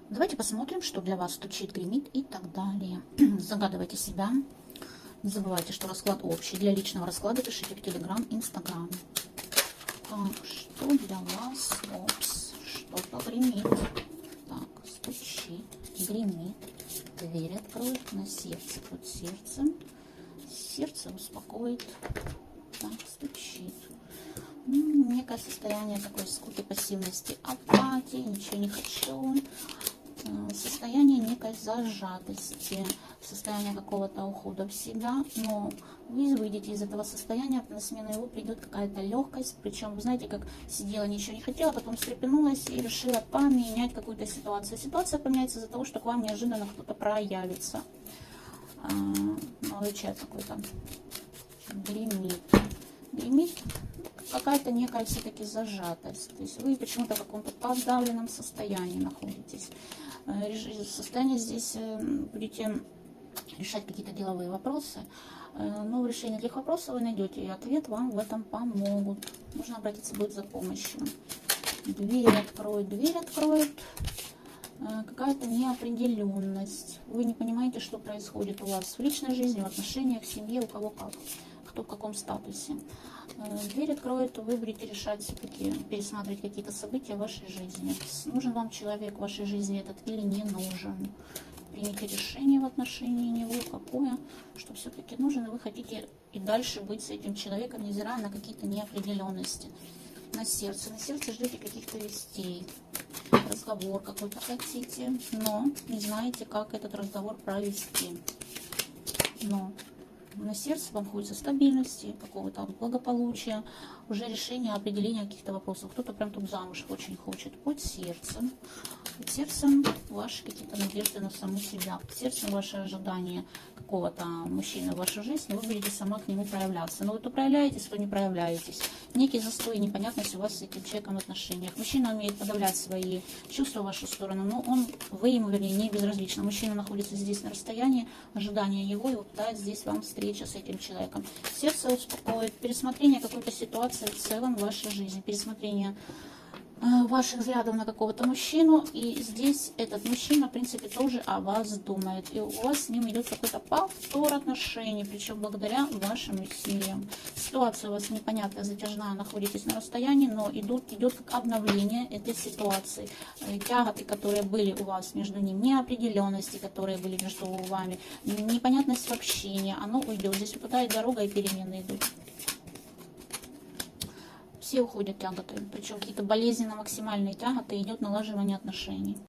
Давайте посмотрим, что для вас стучит, гремит и так далее. Загадывайте себя. Не забывайте, что расклад общий. Для личного расклада пишите в Телеграм, Инстаграм. Так, что для вас? Опс, что-то гремит. Так, стучит, гремит. Дверь откроет, на сердце под сердцем. Сердце успокоит. Так, стучит. Некое состояние такой скуки, пассивности, апатии, ничего не хочу. Состояние некой зажатости, состояние какого-то ухода в себя, но вы выйдете из этого состояния, на смену его придет какая-то легкость, причем, вы знаете, как сидела, ничего не хотела, потом встрепенулась и решила поменять какую-то ситуацию. Ситуация поменяется из-за того, что к вам неожиданно кто-то проявится. Молодой человек какой-то гремит. Гремит какая-то некая все-таки зажатость. То есть вы почему-то в каком-то подавленном состоянии находитесь. Состояние здесь будете решать какие-то деловые вопросы, но в решении этих вопросов вы найдете, и ответ вам в этом помогут. Нужно обратиться будет за помощью. Дверь откроет. Какая-то неопределенность. Вы не понимаете, что происходит у вас в личной жизни, в отношениях, в семье, у кого как, кто в каком статусе. Дверь откроет, вы будете решать все-таки, пересматривать какие-то события в вашей жизни. Нужен вам человек в вашей жизни этот или не нужен. Примите решение в отношении него, какое, что все-таки нужен, и вы хотите и дальше быть с этим человеком, невзирая на какие-то неопределенности. На сердце ждете каких-то вестей, разговор какой-то хотите, но не знаете, как этот разговор провести. Но на сердце вам хочется стабильности, какого-то благополучия, уже решения, определения каких-то вопросов. Кто-то прям тут замуж очень хочет. Под сердцем ваши какие-то надежды на саму себя. Под сердцем ваши ожидания какого-то мужчины в вашу жизнь, вы будете сама к нему проявляться. Но вы то проявляетесь, то не проявляетесь. Некий застой и непонятность у вас с этим человеком в отношениях. Мужчина умеет подавлять свои чувства в вашу сторону, но вы ему, вернее, не безразличны. Мужчина находится здесь на расстоянии, ожидания его, и вот пытается здесь вам встреча с этим человеком. Сердце успокоит, пересмотрение какой-то ситуации в целом в вашей жизни, пересмотрение ваших взглядов на какого-то мужчину, и здесь этот мужчина, в принципе, тоже о вас думает, и у вас с ним идет какой-то повтор отношений, причем благодаря вашим усилиям. Ситуация у вас непонятная, затяжная, находитесь на расстоянии, но идет как обновление этой ситуации. Тяготы, которые были у вас между ним, неопределенности, которые были между вами, непонятность в общении, оно уйдет. Здесь выпадает дорога, и перемены идут. Все уходят тяготы, причем какие-то болезненно максимальные тяготы, идет налаживание отношений.